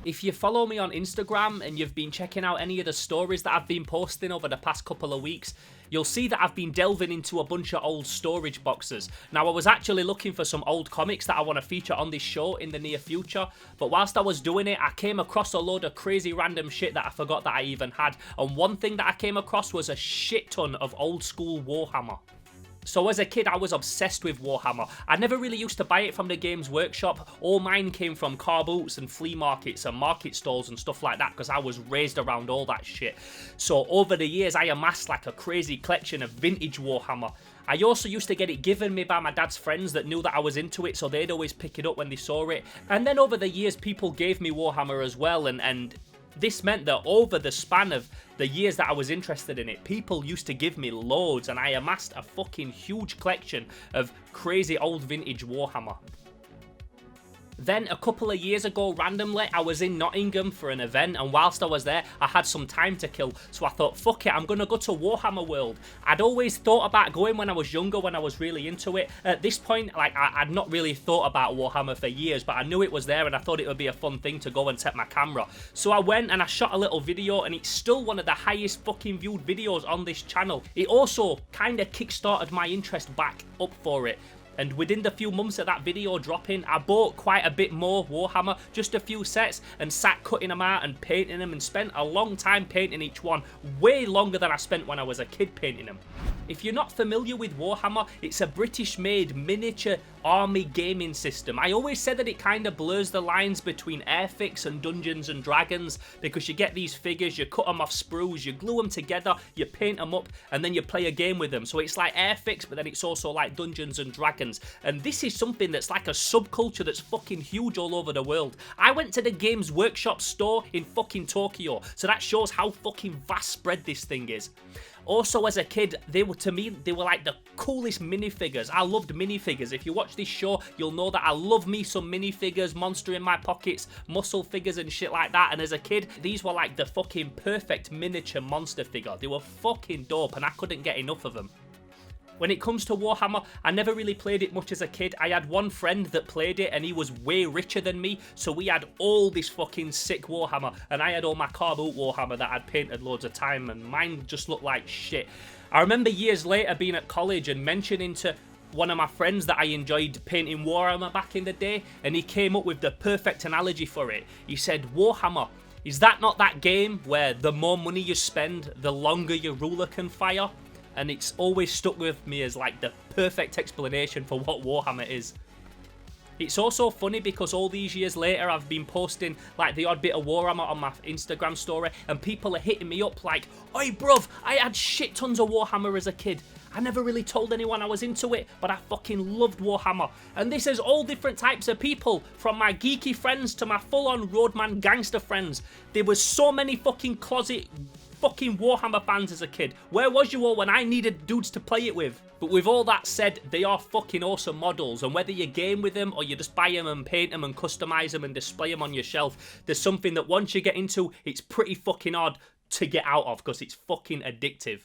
If you follow me on Instagram and you've been checking out any of the stories that I've been posting over the past couple of weeks, you'll see that I've been delving into a bunch of old storage boxes. Now, I was actually looking for some old comics that I want to feature on this show in the near future, but whilst I was doing it, I came across a load of crazy random shit that I forgot that I even had, and one thing that I came across was a shit ton of old school Warhammer. So as a kid, I was obsessed with Warhammer. I never really used to buy it from the Games Workshop. All mine came from car boots and flea markets and market stalls and stuff like that, because I was raised around all that shit. So over the years, I amassed like a crazy collection of vintage Warhammer. I also used to get it given me by my dad's friends that knew that I was into it, so they'd always pick it up when they saw it. And then over the years, people gave me Warhammer as well, and this meant that over the span of the years that I was interested in it, people used to give me loads, and I amassed a fucking huge collection of crazy old vintage Warhammer. Then, a couple of years ago, randomly, I was in Nottingham for an event, and whilst I was there, I had some time to kill, so I thought, fuck it, I'm gonna go to Warhammer World. I'd always thought about going when I was younger, when I was really into it. At this point, like, I'd not really thought about Warhammer for years, but I knew it was there, and I thought it would be a fun thing to go and take my camera. So I went, and I shot a little video, and it's still one of the highest fucking viewed videos on this channel. It also kinda kickstarted my interest back up for it. And within the few months of that video dropping, I bought quite a bit more Warhammer, just a few sets, and sat cutting them out and painting them, and spent a long time painting each one, way longer than I spent when I was a kid painting them. If you're not familiar with Warhammer, it's a British-made miniature army gaming system. I always said that it kind of blurs the lines between Airfix and Dungeons and Dragons, because you get these figures, you cut them off sprues, you glue them together, you paint them up, and then you play a game with them. So it's like Airfix, but then it's also like Dungeons and Dragons. And this is something that's like a subculture that's fucking huge all over the world. I went to the Games Workshop store in fucking Tokyo, so that shows how fucking vast spread this thing is. Also, as a kid, they were like the coolest minifigures. I loved minifigures. If you watch this show, you'll know that I love me some minifigures, monster in my pockets, muscle figures and shit like that. And as a kid, these were like the fucking perfect miniature monster figure. They were fucking dope, and I couldn't get enough of them. When it comes to Warhammer, I never really played it much as a kid. I had one friend that played it, and he was way richer than me, so we had all this fucking sick Warhammer, and I had all my car boot Warhammer that I'd painted loads of time, and mine just looked like shit. I remember years later being at college and mentioning to one of my friends that I enjoyed painting Warhammer back in the day, and he came up with the perfect analogy for it. He said, Warhammer, is that not that game where the more money you spend, the longer your ruler can fire? And it's always stuck with me as like the perfect explanation for what Warhammer is. It's also funny because all these years later I've been posting like the odd bit of Warhammer on my Instagram story, and people are hitting me up like, oi bruv, I had shit tons of Warhammer as a kid. I never really told anyone I was into it, but I fucking loved Warhammer. And this is all different types of people, from my geeky friends to my full-on roadman gangster friends. There was so many fucking closet fucking Warhammer fans as a kid. Where was you all when I needed dudes to play it with? But with all that said, they are fucking awesome models, and whether you game with them or you just buy them and paint them and customize them and display them on your shelf, there's something that once you get into, it's pretty fucking hard to get out of, because it's fucking addictive.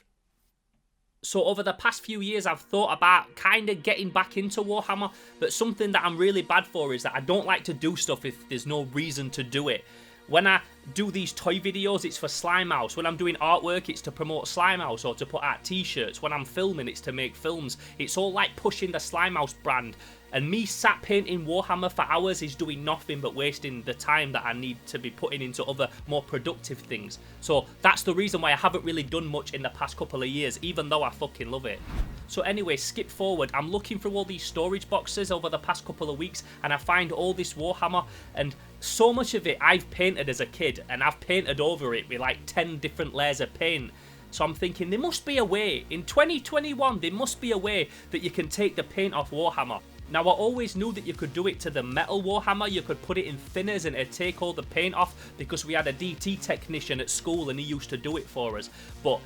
So over the past few years, I've thought about kind of getting back into Warhammer, but something that I'm really bad for is that I don't like to do stuff if there's no reason to do it. When I do these toy videos, it's for Slimehouse. When I'm doing artwork, it's to promote Slimehouse or to put out t-shirts. When I'm filming, it's to make films. It's all like pushing the Slimehouse brand. And me sat painting Warhammer for hours is doing nothing but wasting the time that I need to be putting into other more productive things. So that's the reason why I haven't really done much in the past couple of years, even though I fucking love it. So anyway, skip forward. I'm looking through all these storage boxes over the past couple of weeks, and I find all this Warhammer, and so much of it I've painted as a kid, and I've painted over it with like 10 different layers of paint. So I'm thinking there must be a way, in 2021, there must be a way that you can take the paint off Warhammer. Now, I always knew that you could do it to the metal Warhammer. You could put it in thinners and it'd take all the paint off, because we had a DT technician at school and he used to do it for us. But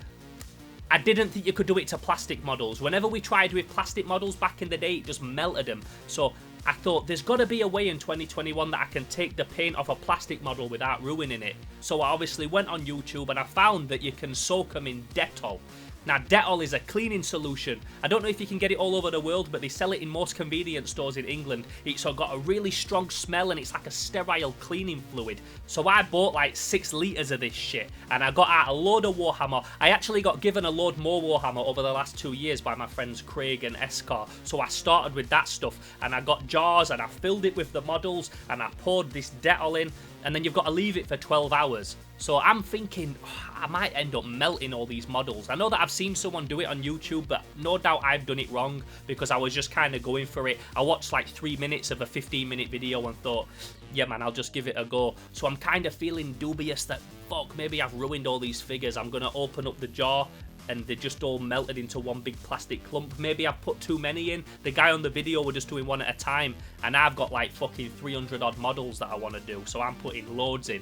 I didn't think you could do it to plastic models. Whenever we tried with plastic models back in the day, it just melted them. So I thought there's got to be a way in 2021 that I can take the paint off a plastic model without ruining it. So I obviously went on YouTube and I found that you can soak them in Detol. Now, Detol is a cleaning solution. I don't know if you can get it all over the world, but they sell it in most convenience stores in England. It's got a really strong smell and it's like a sterile cleaning fluid. So I bought like 6 litres of this shit and I got out a load of Warhammer. I actually got given a load more Warhammer over the last 2 years by my friends Craig and Eskar. So I started with that stuff and I got jars and I filled it with the models and I poured this Detol in, and then you've got to leave it for 12 hours. So I'm thinking, I might end up melting all these models. I know that I've seen someone do it on YouTube, but no doubt I've done it wrong because I was just kind of going for it. I watched like 3 minutes of a 15-minute video and thought, yeah man, I'll just give it a go. So I'm kind of feeling dubious that, fuck, maybe I've ruined all these figures. I'm going to open up the jar and they just all melted into one big plastic clump. Maybe I've put too many in. The guy on the video was just doing one at a time, and I've got like fucking 300 odd models that I want to do, so I'm putting loads in.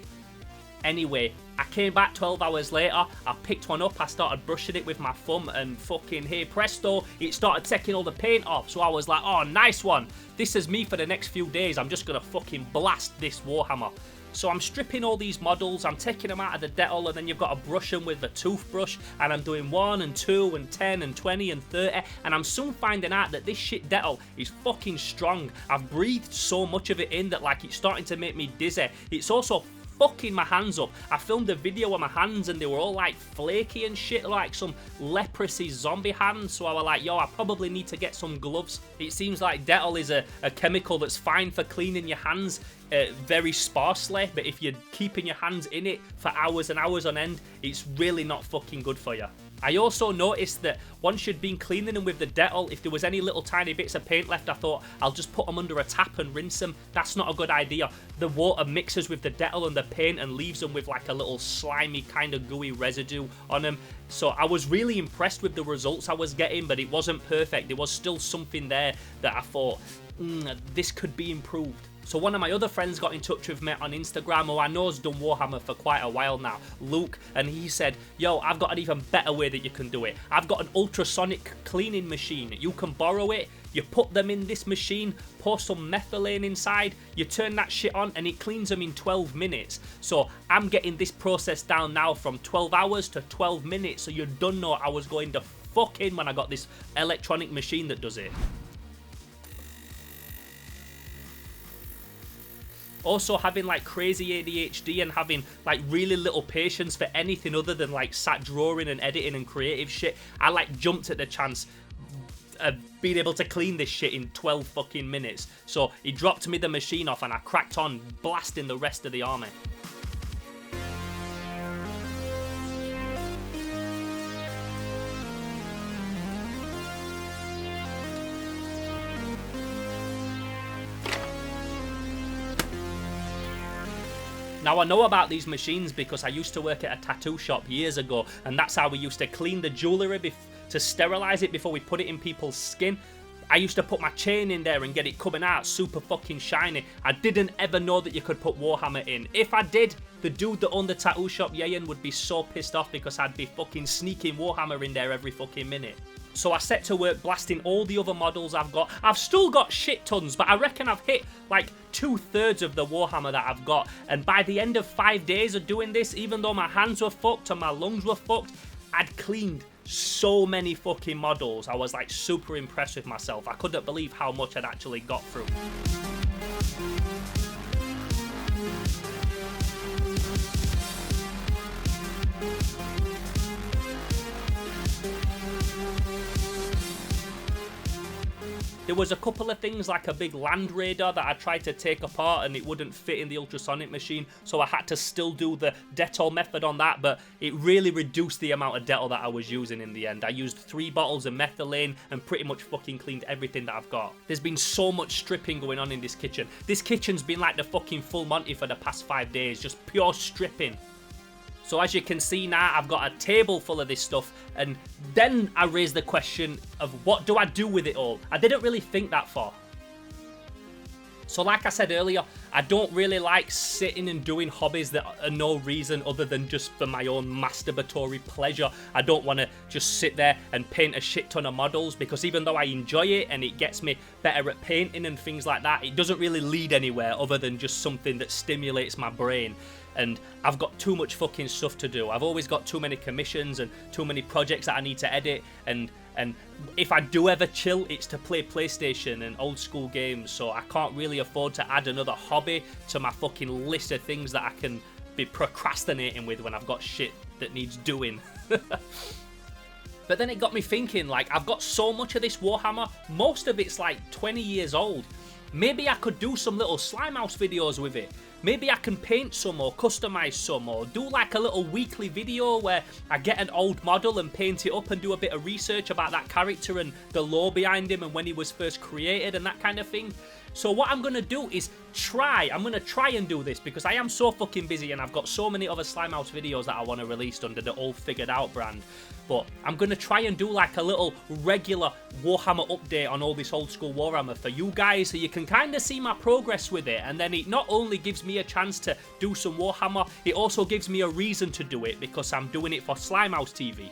Anyway, I came back 12 hours later, I picked one up, I started brushing it with my thumb, and fucking hey presto, it started taking all the paint off. So I was like, oh, nice one. This is me for the next few days. I'm just gonna fucking blast this Warhammer. So I'm stripping all these models, I'm taking them out of the Detol, and then you've got to brush them with a toothbrush, and I'm doing 1 and 2 and 10 and 20 and 30, and I'm soon finding out that this shit Detol is fucking strong. I've breathed so much of it in that like it's starting to make me dizzy. It's also fucking my hands up. I filmed a video of my hands and they were all like flaky and shit, like some leprosy zombie hands. So I was like, yo, I probably need to get some gloves. It seems like Detol is a chemical that's fine for cleaning your hands very sparsely, but if you're keeping your hands in it for hours and hours on end, it's really not fucking good for you. I also noticed that once you'd been cleaning them with the Detol, if there was any little tiny bits of paint left, I thought, I'll just put them under a tap and rinse them. That's not a good idea. The water mixes with the Detol and the paint and leaves them with like a little slimy kind of gooey residue on them. So I was really impressed with the results I was getting, but it wasn't perfect. There was still something there that I thought, this could be improved. So one of my other friends got in touch with me on Instagram, who I know has done Warhammer for quite a while now, Luke, and he said, yo, I've got an even better way that you can do it. I've got an ultrasonic cleaning machine. You can borrow it, you put them in this machine, pour some methylene inside, you turn that shit on and it cleans them in 12 minutes. So I'm getting this process down now from 12 hours to 12 minutes, so you don't know I was going to fuck in when I got this electronic machine that does it. Also having like crazy ADHD and having like really little patience for anything other than like sat drawing and editing and creative shit, I like jumped at the chance of being able to clean this shit in 12 fucking minutes. So he dropped me the machine off and I cracked on blasting the rest of the army. Now I know about these machines because I used to work at a tattoo shop years ago, and that's how we used to clean the jewellery to sterilise it before we put it in people's skin. I used to put my chain in there and get it coming out super fucking shiny. I didn't ever know that you could put Warhammer in. If I did, the dude that owned the tattoo shop, Yayan, would be so pissed off because I'd be fucking sneaking Warhammer in there every fucking minute. So I set to work blasting all the other models I've got. I've still got shit tons, but I reckon I've hit like 2/3 of the Warhammer that I've got. And by the end of 5 days of doing this, even though my hands were fucked and my lungs were fucked, I'd cleaned so many fucking models. I was like super impressed with myself. I couldn't believe how much I'd actually got through. There was a couple of things like a big land raider that I tried to take apart and it wouldn't fit in the ultrasonic machine, so I had to still do the Detol method on that, but it really reduced the amount of Detol that I was using in the end. I used 3 bottles of methylene and pretty much fucking cleaned everything that I've got. There's been so much stripping going on in this kitchen. This kitchen's been like the fucking full Monty for the past 5 days, just pure stripping. So as you can see now, I've got a table full of this stuff, and then I raised the question of what do I do with it all? I didn't really think that far. So like I said earlier, I don't really like sitting and doing hobbies that are no reason other than just for my own masturbatory pleasure. I don't want to just sit there and paint a shit ton of models, because even though I enjoy it and it gets me better at painting and things like that, it doesn't really lead anywhere other than just something that stimulates my brain. and I've got too much fucking stuff to do. I've always got too many commissions and too many projects that I need to edit, and if I do ever chill, it's to play PlayStation and old school games, so I can't really afford to add another hobby to my fucking list of things that I can be procrastinating with when I've got shit that needs doing. But then it got me thinking, like, I've got so much of this Warhammer, most of it's like 20 years old. Maybe I could do some little Slimehouse videos with it. Maybe I can paint some or customize some, or do like a little weekly video where I get an old model and paint it up and do a bit of research about that character and the lore behind him and when he was first created and that kind of thing. So what I'm going to do is I'm going to try and do this, because I am so fucking busy and I've got so many other Slimehouse videos that I want to release under the All Figured Out brand. But I'm going to try and do like a little regular Warhammer update on all this old school Warhammer for you guys, so you can kind of see my progress with it. And then it not only gives me a chance to do some Warhammer, it also gives me a reason to do it, because I'm doing it for Slimehouse TV.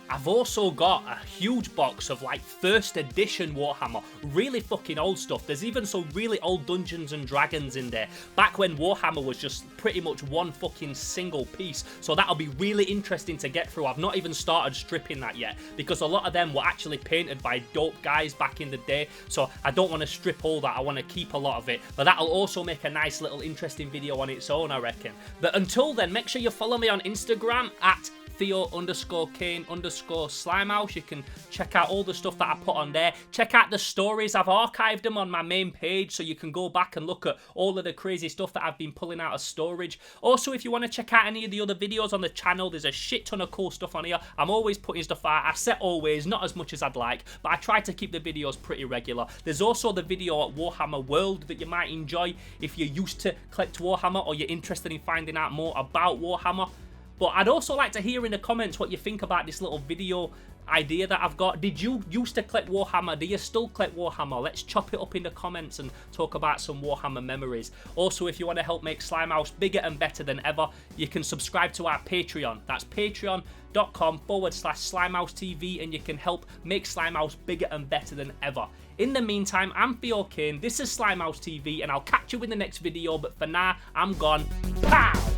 I've also got a huge box of like first edition Warhammer, really fucking old stuff. There's even some really old Dungeons and Dragons in there, back when Warhammer was just pretty much one fucking single piece. So that'll be really interesting to get through. I've not even started stripping that yet, because a lot of them were actually painted by dope guys back in the day. So I don't want to strip all that, I want to keep a lot of it. But that'll also make a nice little interesting video on its own, I reckon. But until then, make sure you follow me on Instagram at Theo_Kane_Slimehouse. You can check out all the stuff that I put on there. Check out the stories. I've archived them on my main page, so you can go back and look at all of the crazy stuff that I've been pulling out of storage. Also, if you want to check out any of the other videos on the channel, there's a shit ton of cool stuff on here. I'm always putting stuff out. I said always, not as much as I'd like, but I try to keep the videos pretty regular. There's also the video at Warhammer World that you might enjoy if you're used to collect Warhammer or you're interested in finding out more about Warhammer. But I'd also like to hear in the comments what you think about this little video idea that I've got. Did you used to collect Warhammer? Do you still collect Warhammer? Let's chop it up in the comments and talk about some Warhammer memories. Also, if you want to help make Slimehouse bigger and better than ever, you can subscribe to our Patreon. That's patreon.com/Slimehouse TV, and you can help make Slimehouse bigger and better than ever. In the meantime, I'm Theo Kane, this is Slimehouse TV, and I'll catch you in the next video, but for now, I'm gone. Pow!